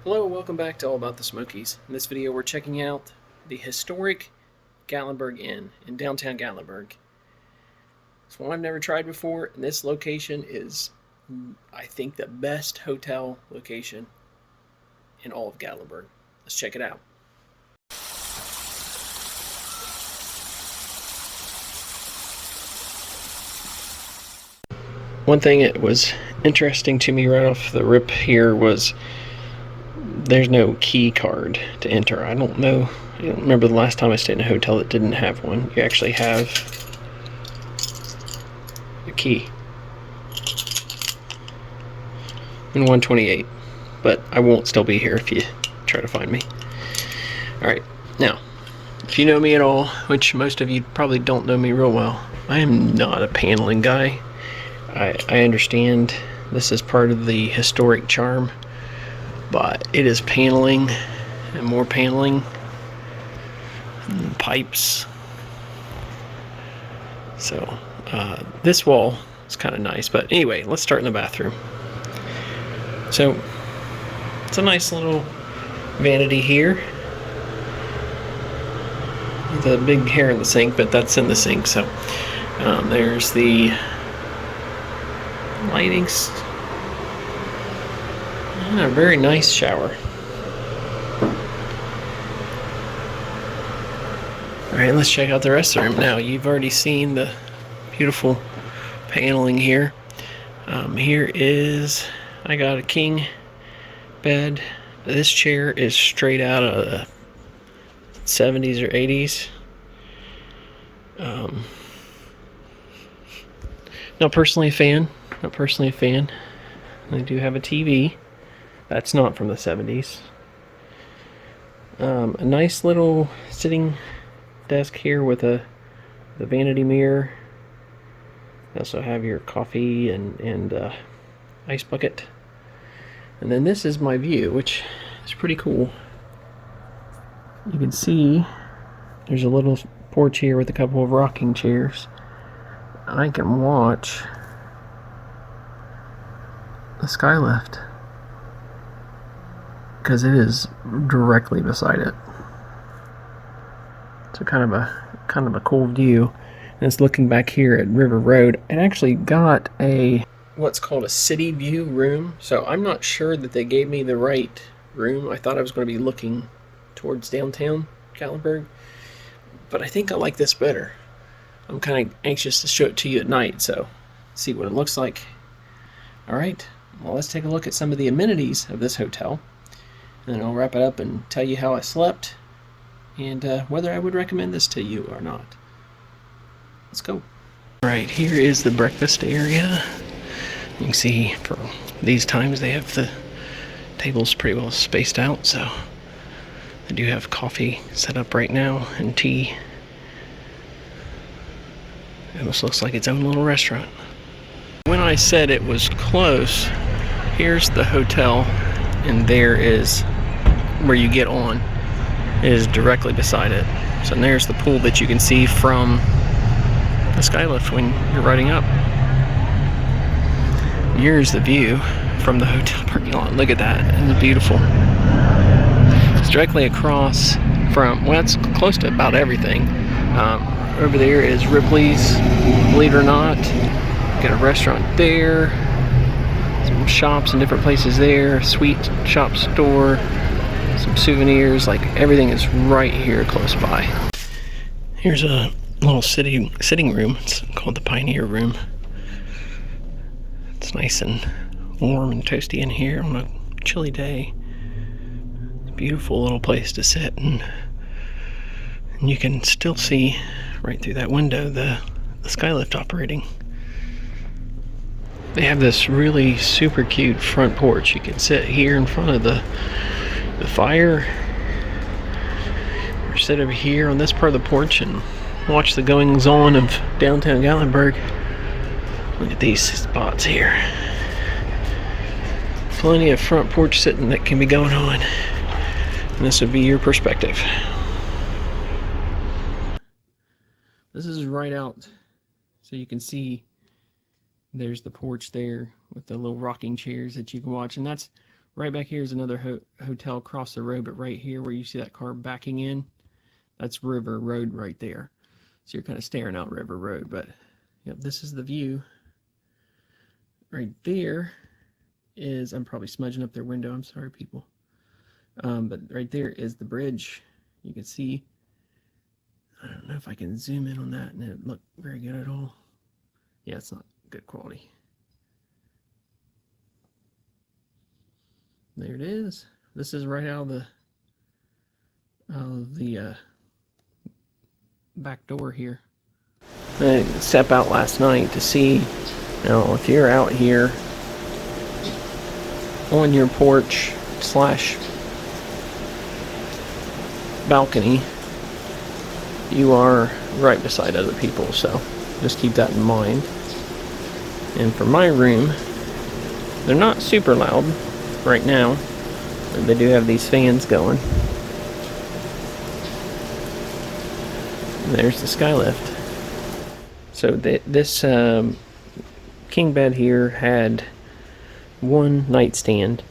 Hello, welcome back to All About the Smokies. In this video we're checking out the Historic Gatlinburg Inn in downtown Gatlinburg. It's one I've never tried before, and this location is, I think, the best hotel location in all of Gatlinburg. Let's check it out. One thing that was interesting to me right off the rip here was there's no key card to enter. I don't remember the last time I stayed in a hotel that didn't have one. You actually have a key in 128, but I won't still be here if you try to find me. Alright, now, if you know me at all, which most of you probably don't know me real well, I am not a paneling guy. I understand this is part of the historic charm, but it is paneling and more paneling and pipes. So this wall is kind of nice, but anyway, let's start in the bathroom. So it's a nice little vanity here with a big hair in the sink, but that's in the sink. So there's the lightings and a very nice shower. Alright, let's check out the rest of the room. Now, you've already seen the beautiful paneling here. Here is, I got a king bed. This chair is straight out of the 70s or 80s. Not personally a fan. I do have a TV. That's not from the 70s. A nice little sitting desk here with the vanity mirror. You also have your coffee and ice bucket. And then this is my view, which is pretty cool. You can see there's a little porch here with a couple of rocking chairs. I can watch the skylift because it is directly beside it. So kind of a cool view. And it's looking back here at River Road. It actually got a what's called a city view room. So I'm not sure that they gave me the right room. I thought I was going to be looking towards downtown Gatlinburg, but I think I like this better. I'm kind of anxious to show it to you at night, so see what it looks like. Alright, well, let's take a look at some of the amenities of this hotel, and then I'll wrap it up and tell you how I slept and whether I would recommend this to you or not. Let's go. Alright, here is the breakfast area. You can see for these times they have the tables pretty well spaced out, so I do have coffee set up right now and tea. It almost looks like its own little restaurant. When I said it was close, here's the hotel, and there is where you get on. It is directly beside it. So there's the pool that you can see from the skylift when you're riding up. Here's the view from the hotel parking lot. Look at that. It's beautiful. It's directly across from, well, it's close to about everything. Over there is Ripley's, believe it or not. Got a restaurant there, some shops in different places there, sweet shop store, some souvenirs, like everything is right here close by. Here's a little sitting room. It's called the Pioneer Room. It's nice and warm and toasty in here on a chilly day. It's a beautiful little place to sit, and you can still see right through that window the skylift operating. They have this really super cute front porch. You can sit here in front of the fire, or sit over here on this part of the porch and watch the goings on of downtown Gatlinburg. Look at these spots here. Plenty of front porch sitting that can be going on, and this would be your perspective. This is right out, so you can see there's the porch there with the little rocking chairs that you can watch, and that's Right back here is another hotel across the road, but right here where you see that car backing in, that's River Road right there. So you're kind of staring out River Road, but yep, this is the view. Right there is, I'm probably smudging up their window, I'm sorry people. But right there is the bridge. You can see, I don't know if I can zoom in on that and it look very good at all. Yeah, it's not good quality. There it is. This is right out of the back door here. I stepped out last night to see, now if you're out here on your porch slash balcony, you are right beside other people, so just keep that in mind. And for my room, they're not super loud right now, but they do have these fans going. There's the skylift. So this king bed here had one nightstand,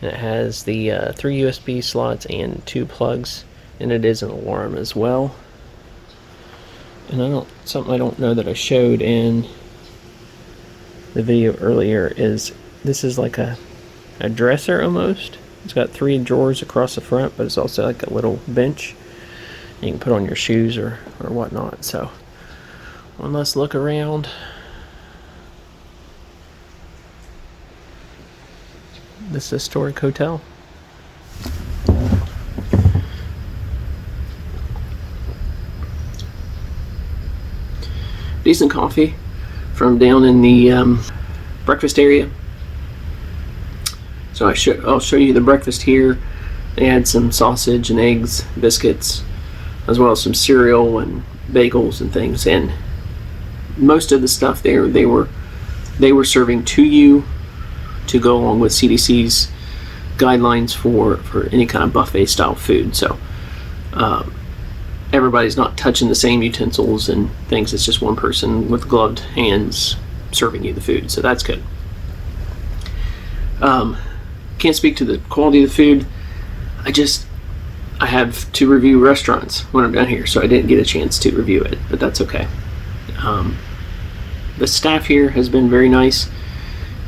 and it has the 3 USB slots and 2 plugs, and it is an alarm as well. And something I don't know that I showed in the video earlier is this is like a dresser almost. It's got 3 drawers across the front, but it's also like a little bench you can put on your shoes or whatnot. So one less look around. This historic hotel. Decent coffee from down in the breakfast area. So I'll show you the breakfast here. They had some sausage and eggs, biscuits, as well as some cereal and bagels and things. And most of the stuff there, they were serving to you to go along with CDC's guidelines for any kind of buffet style food. So everybody's not touching the same utensils and things. It's just one person with gloved hands serving you the food, so that's good. Can't speak to the quality of the food. I have to review restaurants when I'm down here, so I didn't get a chance to review it, but that's okay. The staff here has been very nice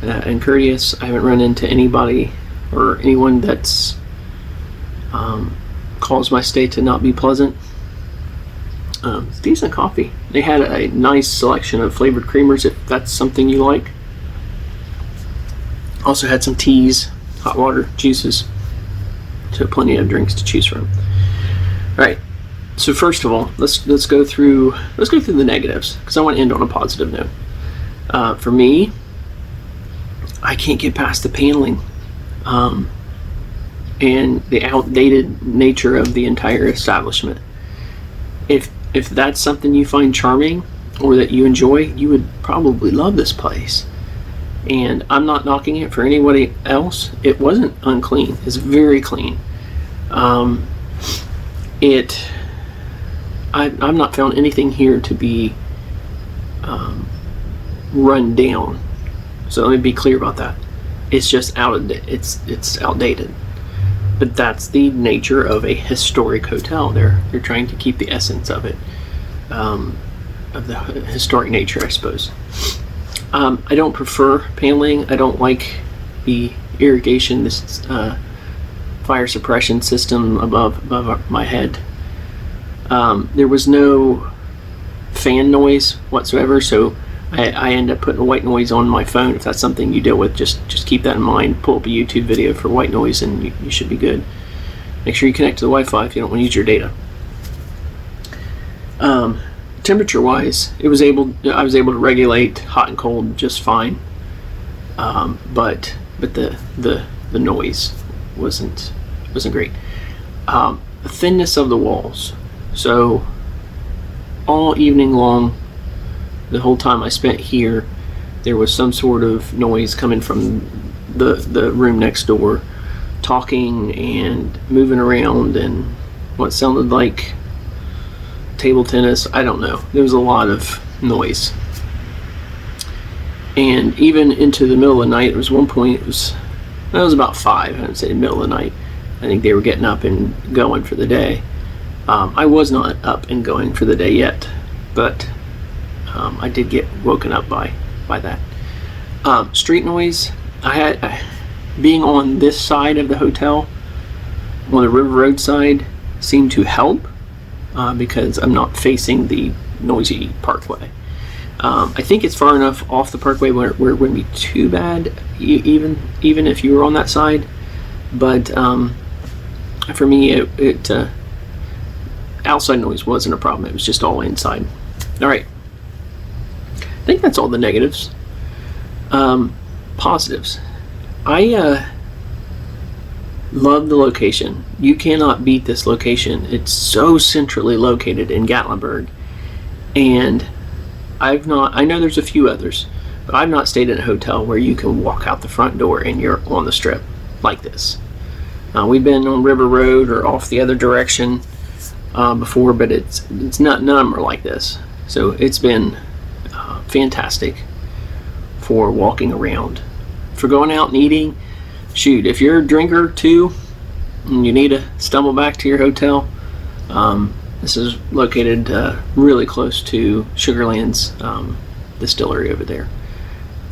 and courteous. I haven't run into anybody or anyone that's caused my stay to not be pleasant. It's decent coffee. They had a nice selection of flavored creamers if that's something you like. Also had some teas, hot water, juices, so plenty of drinks to choose from. All right. So first of all, let's go through the negatives, because I want to end on a positive note. For me, I can't get past the paneling and the outdated nature of the entire establishment. If that's something you find charming or that you enjoy, you would probably love this place. And I'm not knocking it for anybody else. It wasn't unclean. It's very clean. I've not found anything here to be run down. So let me be clear about that. It's just it's outdated. But that's the nature of a historic hotel. They're trying to keep the essence of it, of the historic nature, I suppose. I don't prefer paneling. I don't like the irrigation, this fire suppression system above my head. There was no fan noise whatsoever, so I end up putting white noise on my phone. If that's something you deal with, just keep that in mind. Pull up a YouTube video for white noise and you should be good. Make sure you connect to the Wi-Fi if you don't want to use your data. Temperature wise, I was able to regulate hot and cold just fine. But the noise wasn't great. The thinness of the walls. So all evening long, the whole time I spent here, there was some sort of noise coming from the room next door, talking and moving around and what sounded like table tennis. I don't know. There was a lot of noise. And even into the middle of the night, there was one point, it was It was about 5, I would say, middle of the night. I think they were getting up and going for the day. I was not up and going for the day yet, but I did get woken up by that. Street noise, being on this side of the hotel, on the River Road side, seemed to help because I'm not facing the noisy parkway. I think it's far enough off the parkway where it wouldn't be too bad, even if you were on that side. But for me, outside noise wasn't a problem. It was just all inside. All right. I think that's all the negatives. Positives. I love the location. You cannot beat this location. It's so centrally located in Gatlinburg, and I know there's a few others, but I've not stayed in a hotel where you can walk out the front door and you're on the strip like this. We've been on River Road or off the other direction before, but it's not, none of them are like this. So it's been fantastic for walking around. For going out and eating, shoot, if you're a drinker too and you need to stumble back to your hotel, this is located really close to Sugarland's distillery over there,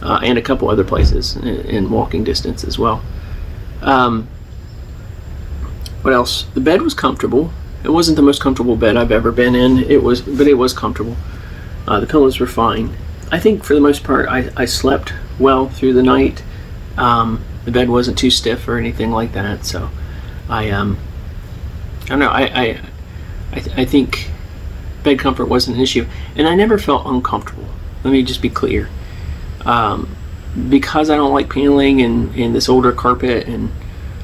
and a couple other places in walking distance as well. What else? The bed was comfortable. It wasn't the most comfortable bed I've ever been in. But it was comfortable. The pillows were fine. I think for the most part I slept well through the night. The bed wasn't too stiff or anything like that, so I don't know. I think bed comfort wasn't an issue, and I never felt uncomfortable. Let me just be clear. Because I don't like paneling and this older carpet and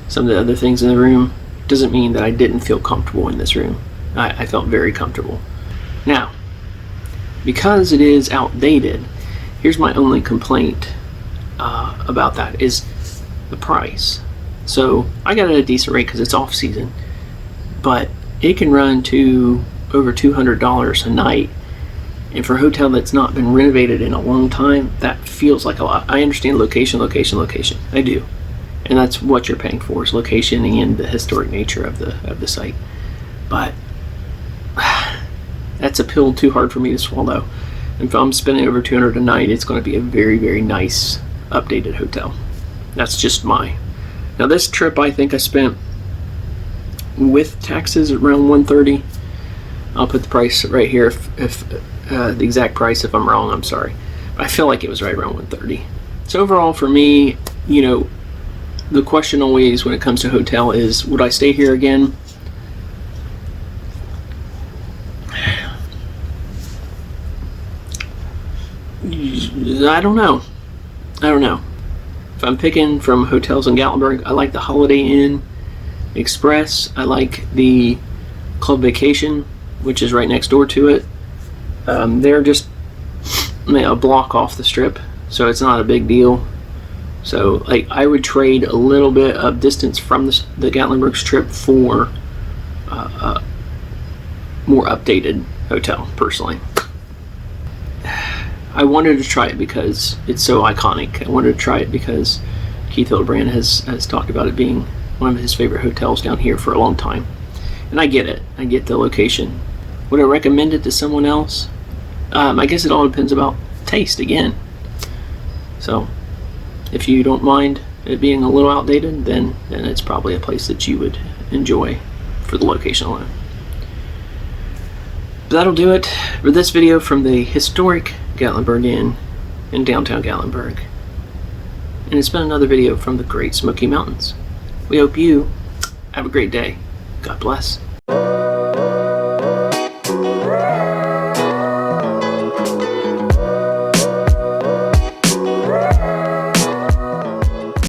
some of the other things in the room, doesn't mean that I didn't feel comfortable in this room. I felt very comfortable. Now, because it is outdated, here's my only complaint about that is the price. So I got it at a decent rate because it's off season, but it can run to over $200 a night, and for a hotel that's not been renovated in a long time, that feels like a lot. I understand location. I do, and that's what you're paying for, is location and the historic nature of the site. But that's a pill too hard for me to swallow. If I'm spending over $200 a night, it's going to be a very, very nice updated hotel. That's just now this trip, I think I spent with taxes around $130. I'll put the price right here if the exact price. If I'm wrong, I'm sorry. But I feel like it was right around $130. So overall for me, the question always when it comes to hotel is, would I stay here again? I don't know. If I'm picking from hotels in Gatlinburg, I like the Holiday Inn Express. I like the Club Vacation, which is right next door to it. They're just a block off the strip, so it's not a big deal. So I would trade a little bit of distance from the Gatlinburg strip for a more updated hotel, personally. I wanted to try it because it's so iconic. I wanted to try it because Keith Hildebrand has talked about it being one of his favorite hotels down here for a long time. And I get it. I get the location. Would I recommend it to someone else? I guess it all depends about taste again. So if you don't mind it being a little outdated, then it's probably a place that you would enjoy for the location alone. But that'll do it for this video from the Historic Gatlinburg Inn in downtown Gatlinburg. And it's been another video from the Great Smoky Mountains. We hope you have a great day. God bless.